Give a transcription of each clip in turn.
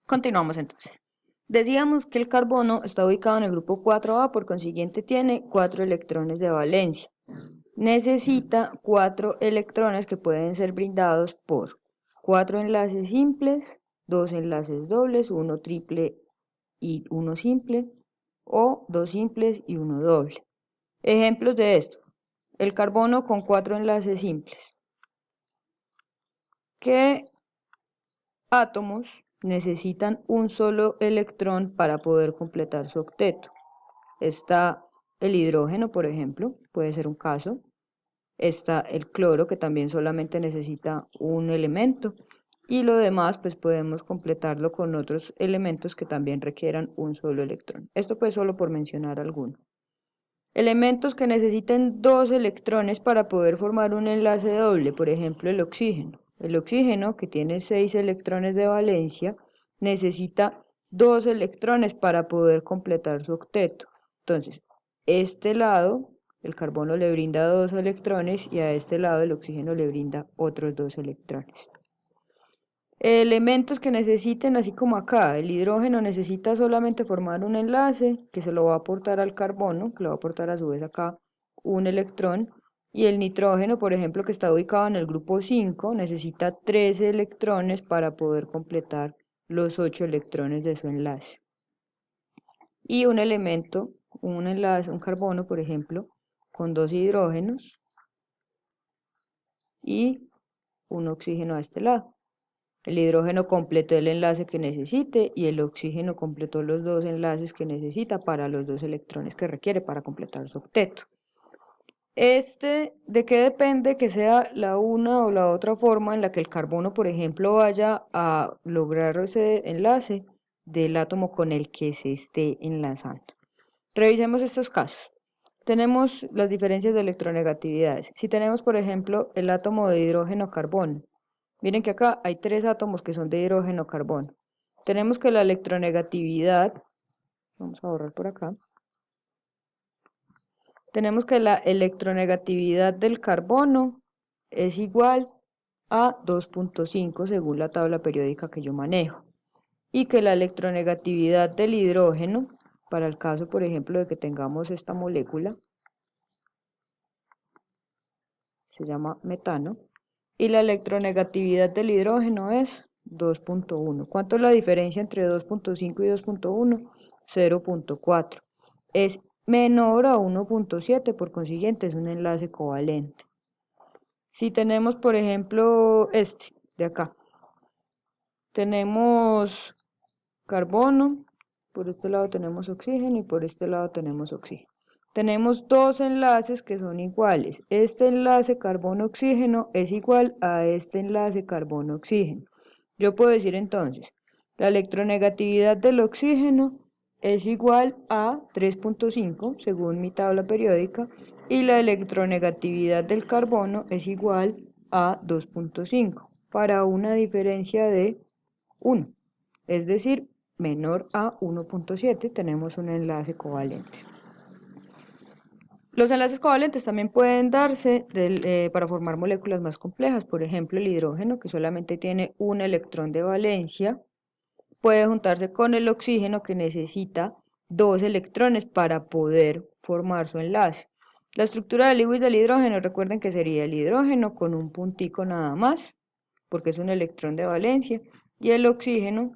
Continuamos entonces. Decíamos que el carbono está ubicado en el grupo 4A, por consiguiente tiene 4 electrones de valencia. Necesita 4 electrones que pueden ser brindados por 4 enlaces simples, 2 enlaces dobles, uno triple y uno simple, o 2 simples y uno doble. Ejemplos de esto: el carbono con 4 enlaces simples. ¿Qué átomos necesitan un solo electrón para poder completar su octeto? Está el hidrógeno, por ejemplo, puede ser un caso. Está el cloro, que también solamente necesita un elemento. Y lo demás, pues podemos completarlo con otros elementos que también requieran un solo electrón. Esto pues solo por mencionar alguno. Elementos que necesiten dos electrones para poder formar un enlace doble, por ejemplo el oxígeno. El oxígeno, que tiene 6 electrones de valencia, necesita dos electrones para poder completar su octeto. Entonces, este lado, el carbono le brinda dos electrones y a este lado el oxígeno le brinda otros dos electrones. Elementos que necesiten, así como acá, el hidrógeno necesita solamente formar un enlace que se lo va a aportar al carbono, que le va a aportar a su vez acá un electrón, y el nitrógeno, por ejemplo, que está ubicado en el grupo 5, necesita 13 electrones para poder completar los 8 electrones de su enlace. Y un elemento, un enlace, un carbono, por ejemplo, con dos hidrógenos y un oxígeno a este lado. El hidrógeno completó el enlace que necesite y el oxígeno completó los dos enlaces que necesita para los dos electrones que requiere para completar su octeto. ¿De qué depende que sea la una o la otra forma en la que el carbono, por ejemplo, vaya a lograr ese enlace? Del átomo con el que se esté enlazando. Revisemos estos casos. Tenemos las diferencias de electronegatividades. Si tenemos, por ejemplo, el átomo de hidrógeno-carbono, miren que acá hay 3 átomos que son de hidrógeno-carbono. Tenemos que la electronegatividad, vamos a borrar por acá, tenemos que la electronegatividad del carbono es igual a 2.5 según la tabla periódica que yo manejo. Y que la electronegatividad del hidrógeno, para el caso, por ejemplo, de que tengamos esta molécula, se llama metano, y la electronegatividad del hidrógeno es 2.1. ¿Cuánto es la diferencia entre 2.5 y 2.1? 0.4. Es menor a 1.7, por consiguiente es un enlace covalente. Si tenemos, por ejemplo, este de acá, tenemos carbono, por este lado tenemos oxígeno y por este lado tenemos oxígeno. Tenemos dos enlaces que son iguales. Este enlace carbono-oxígeno es igual a este enlace carbono-oxígeno. Yo puedo decir entonces, la electronegatividad del oxígeno es igual a 3.5 según mi tabla periódica y la electronegatividad del carbono es igual a 2.5 para una diferencia de 1, es decir, menor a 1.7, tenemos un enlace covalente. Los enlaces covalentes también pueden darse para formar moléculas más complejas. Por ejemplo, el hidrógeno, que solamente tiene un electrón de valencia, puede juntarse con el oxígeno, que necesita dos electrones para poder formar su enlace. La estructura de Lewis del hidrógeno, recuerden que sería el hidrógeno con un puntico nada más, porque es un electrón de valencia, y el oxígeno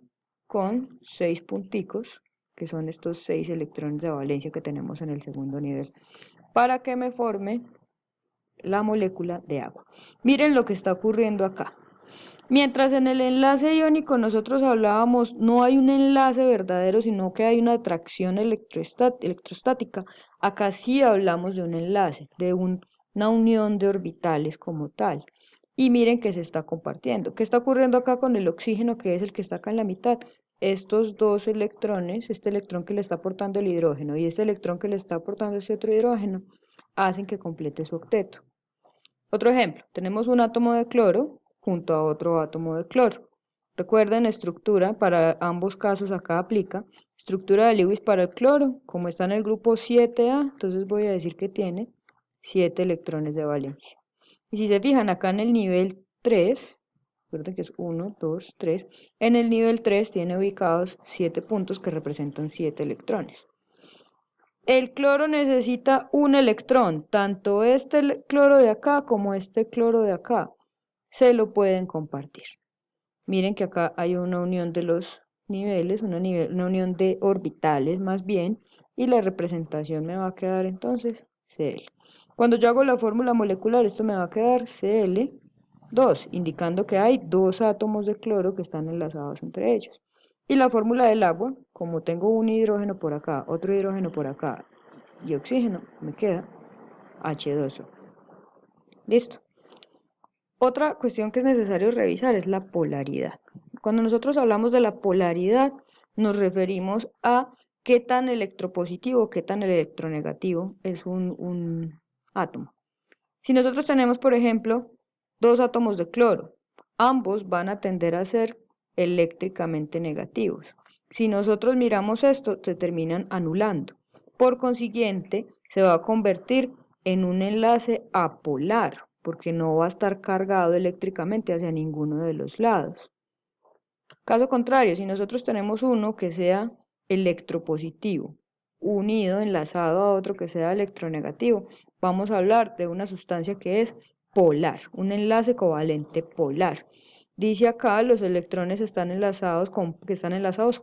con 6 punticos, que son estos 6 electrones de valencia que tenemos en el segundo nivel, para que me forme la molécula de agua. Miren lo que está ocurriendo acá. Mientras en el enlace iónico nosotros hablábamos, no hay un enlace verdadero, sino que hay una atracción electrostática. Acá sí hablamos de un enlace, de una unión de orbitales como tal. Y miren que se está compartiendo. ¿Qué está ocurriendo acá con el oxígeno, que es el que está acá en la mitad? Estos dos electrones, este electrón que le está aportando el hidrógeno y este electrón que le está aportando ese otro hidrógeno, hacen que complete su octeto. Otro ejemplo, tenemos un átomo de cloro junto a otro átomo de cloro. Recuerden, estructura, para ambos casos acá aplica, estructura de Lewis para el cloro, como está en el grupo 7A, entonces voy a decir que tiene 7 electrones de valencia. Y si se fijan acá en el nivel 3, recuerden que es 1, 2, 3. En el nivel 3 tiene ubicados 7 puntos que representan 7 electrones. El cloro necesita un electrón, tanto este cloro de acá como este cloro de acá. Se lo pueden compartir. Miren que acá hay una unión de los niveles, una unión de orbitales más bien, y la representación me va a quedar entonces Cl. Cuando yo hago la fórmula molecular, esto me va a quedar Cl2, indicando que hay dos átomos de cloro que están enlazados entre ellos. Y la fórmula del agua, como tengo un hidrógeno por acá, otro hidrógeno por acá y oxígeno, me queda H2O. Listo. Otra cuestión que es necesario revisar es la polaridad. Cuando nosotros hablamos de la polaridad, nos referimos a qué tan electropositivo, qué tan electronegativo es un átomo. Si nosotros tenemos, por ejemplo, dos átomos de cloro, ambos van a tender a ser eléctricamente negativos. Si nosotros miramos esto, se terminan anulando. Por consiguiente, se va a convertir en un enlace apolar, porque no va a estar cargado eléctricamente hacia ninguno de los lados. Caso contrario, si nosotros tenemos uno que sea electropositivo, unido, enlazado a otro que sea electronegativo, vamos a hablar de una sustancia que es polar, un enlace covalente polar. Dice acá, los electrones que están enlazados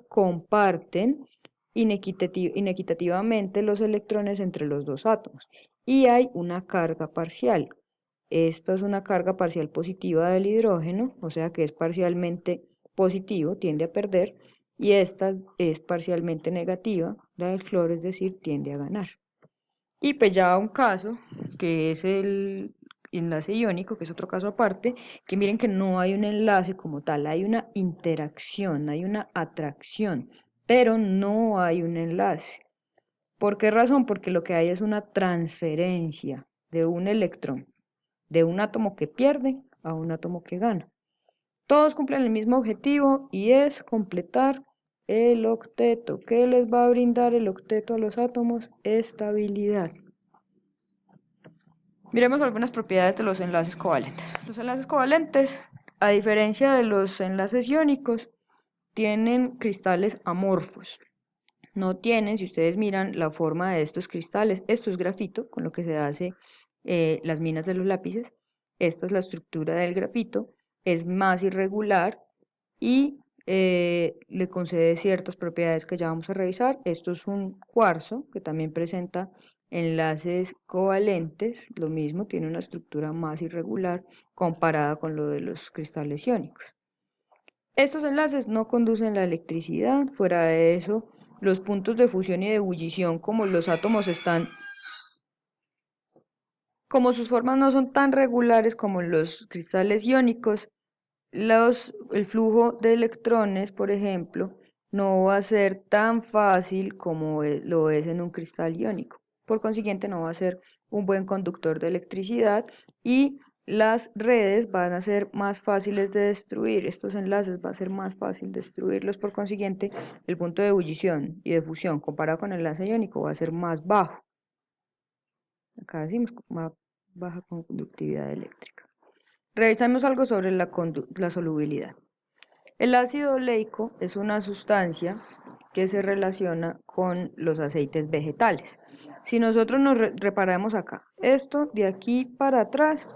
comparten inequitativamente los electrones entre los dos átomos y hay una carga parcial. Esta es una carga parcial positiva del hidrógeno, o sea que es parcialmente positivo, tiende a perder, y esta es parcialmente negativa, la del cloro, es decir, tiende a ganar. Y pues ya un caso, que es el enlace iónico, que es otro caso aparte, que miren que no hay un enlace como tal, hay una interacción, hay una atracción, pero no hay un enlace. ¿Por qué razón? Porque lo que hay es una transferencia de un electrón de un átomo que pierde a un átomo que gana. Todos cumplen el mismo objetivo y es completar el octeto. ¿Qué les va a brindar el octeto a los átomos? Estabilidad. Miremos algunas propiedades de los enlaces covalentes. Los enlaces covalentes, a diferencia de los enlaces iónicos, tienen cristales amorfos. No tienen, si ustedes miran la forma de estos cristales, esto es grafito, con lo que se hace las minas de los lápices. Esta es la estructura del grafito, es más irregular y le concede ciertas propiedades que ya vamos a revisar. Esto es un cuarzo que también presenta enlaces covalentes, lo mismo, tiene una estructura más irregular comparada con lo de los cristales iónicos. Estos enlaces no conducen la electricidad, fuera de eso, los puntos de fusión y de ebullición, como sus formas no son tan regulares como los cristales iónicos, el flujo de electrones, por ejemplo, no va a ser tan fácil como lo es en un cristal iónico. Por consiguiente, no va a ser un buen conductor de electricidad y las redes van a ser más fáciles de destruir. Estos enlaces va a ser más fácil destruirlos. Por consiguiente, el punto de ebullición y de fusión comparado con el enlace iónico va a ser más bajo. Acá decimos más baja conductividad eléctrica. Revisamos algo sobre la solubilidad. El ácido oleico es una sustancia que se relaciona con los aceites vegetales. Si nosotros nos reparamos acá, esto de aquí para atrás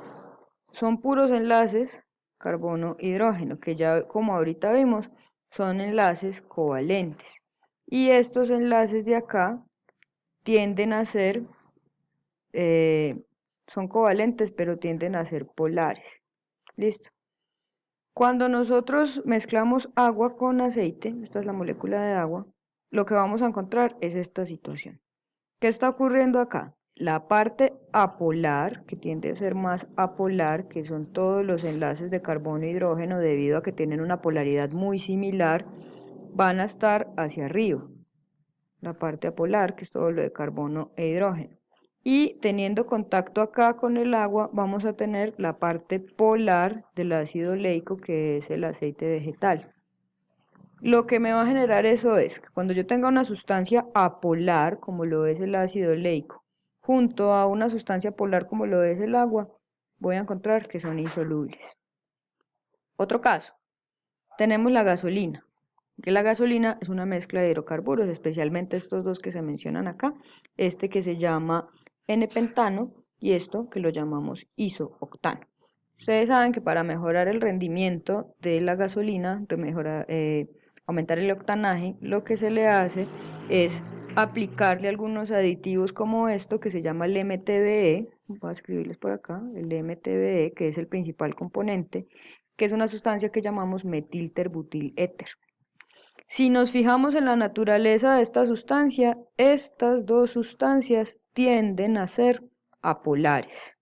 son puros enlaces carbono-hidrógeno, que ya como ahorita vimos son enlaces covalentes. Y estos enlaces de acá tienden a ser, son covalentes, pero tienden a ser polares. ¿Listo? Cuando nosotros mezclamos agua con aceite, esta es la molécula de agua, lo que vamos a encontrar es esta situación. ¿Qué está ocurriendo acá? La parte apolar, que tiende a ser más apolar, que son todos los enlaces de carbono e hidrógeno, debido a que tienen una polaridad muy similar, van a estar hacia arriba. La parte apolar, que es todo lo de carbono e hidrógeno. Y teniendo contacto acá con el agua, vamos a tener la parte polar del ácido oleico, que es el aceite vegetal. Lo que me va a generar eso es que cuando yo tenga una sustancia apolar, como lo es el ácido oleico, junto a una sustancia polar como lo es el agua, voy a encontrar que son insolubles. Otro caso, tenemos la gasolina. Que la gasolina es una mezcla de hidrocarburos, especialmente estos dos que se mencionan acá, este que se llama N-pentano y esto que lo llamamos isooctano. Ustedes saben que para mejorar el rendimiento de la gasolina, aumentar el octanaje, lo que se le hace es aplicarle algunos aditivos como esto que se llama el MTBE, voy a escribirles por acá, el MTBE, que es el principal componente, que es una sustancia que llamamos metilterbutil-éter. Si nos fijamos en la naturaleza de esta sustancia, estas dos sustancias tienden a ser apolares.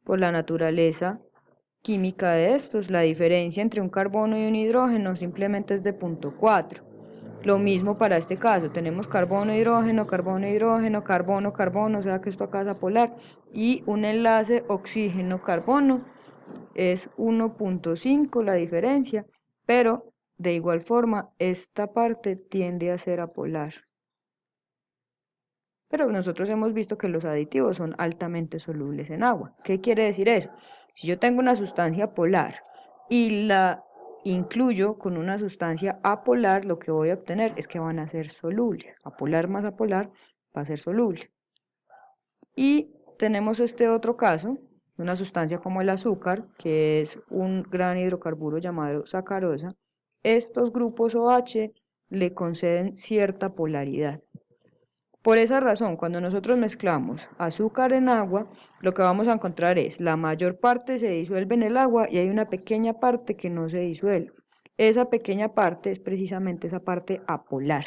Por la naturaleza química de estos, la diferencia entre un carbono y un hidrógeno simplemente es de 0.4. Lo mismo para este caso, tenemos carbono, hidrógeno, carbono, hidrógeno, carbono, carbono, o sea que esto acá es apolar, y un enlace oxígeno-carbono es 1.5 la diferencia, pero de igual forma esta parte tiende a ser apolar. Pero nosotros hemos visto que los aditivos son altamente solubles en agua. ¿Qué quiere decir eso? Si yo tengo una sustancia polar y la incluyo con una sustancia apolar, lo que voy a obtener es que van a ser solubles. Apolar más apolar va a ser soluble. Y tenemos este otro caso, una sustancia como el azúcar, que es un gran hidrocarburo llamado sacarosa. Estos grupos OH le conceden cierta polaridad. Por esa razón, cuando nosotros mezclamos azúcar en agua, lo que vamos a encontrar es la mayor parte se disuelve en el agua y hay una pequeña parte que no se disuelve. Esa pequeña parte es precisamente esa parte apolar.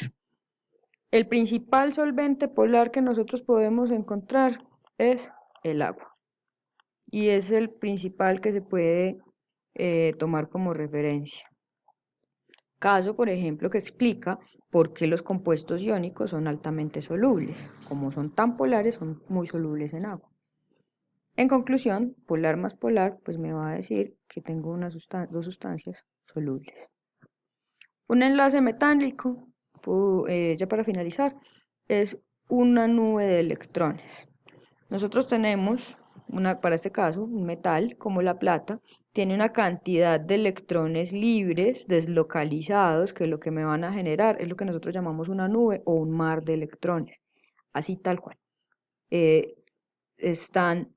El principal solvente polar que nosotros podemos encontrar es el agua y es el principal que se puede tomar como referencia. Caso, por ejemplo, que explica por qué los compuestos iónicos son altamente solubles. Como son tan polares, son muy solubles en agua. En conclusión, polar más polar, pues me va a decir que tengo dos sustancias solubles. Un enlace metálico, ya para finalizar, es una nube de electrones. Nosotros tenemos, para este caso, un metal como la plata, tiene una cantidad de electrones libres, deslocalizados, que lo que me van a generar es lo que nosotros llamamos una nube o un mar de electrones, así tal cual. Están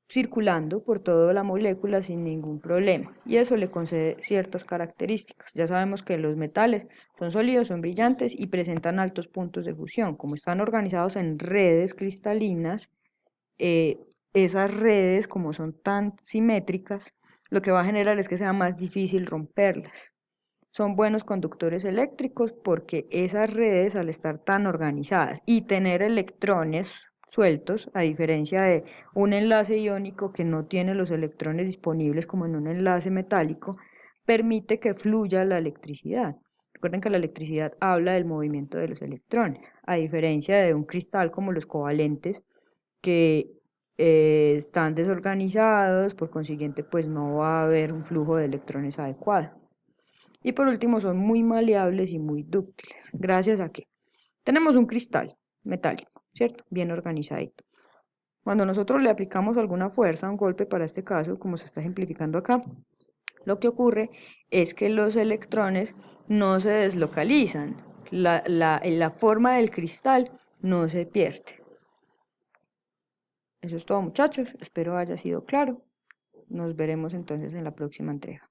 circulando por toda la molécula sin ningún problema y eso le concede ciertas características. Ya sabemos que los metales son sólidos, son brillantes y presentan altos puntos de fusión. Como están organizados en redes cristalinas, esas redes, como son tan simétricas, lo que va a generar es que sea más difícil romperlas. Son buenos conductores eléctricos porque esas redes, al estar tan organizadas y tener electrones sueltos, a diferencia de un enlace iónico que no tiene los electrones disponibles como en un enlace metálico, permite que fluya la electricidad. Recuerden que la electricidad habla del movimiento de los electrones, a diferencia de un cristal como los covalentes, que están desorganizados, por consiguiente pues no va a haber un flujo de electrones adecuado. Y por último son muy maleables y muy dúctiles, gracias a que tenemos un cristal metálico, ¿cierto? Bien organizadito. Cuando nosotros le aplicamos alguna fuerza, un golpe para este caso, como se está ejemplificando acá, lo que ocurre es que los electrones no se deslocalizan, la forma del cristal no se pierde. Eso es todo, muchachos, espero haya sido claro. Nos veremos entonces en la próxima entrega.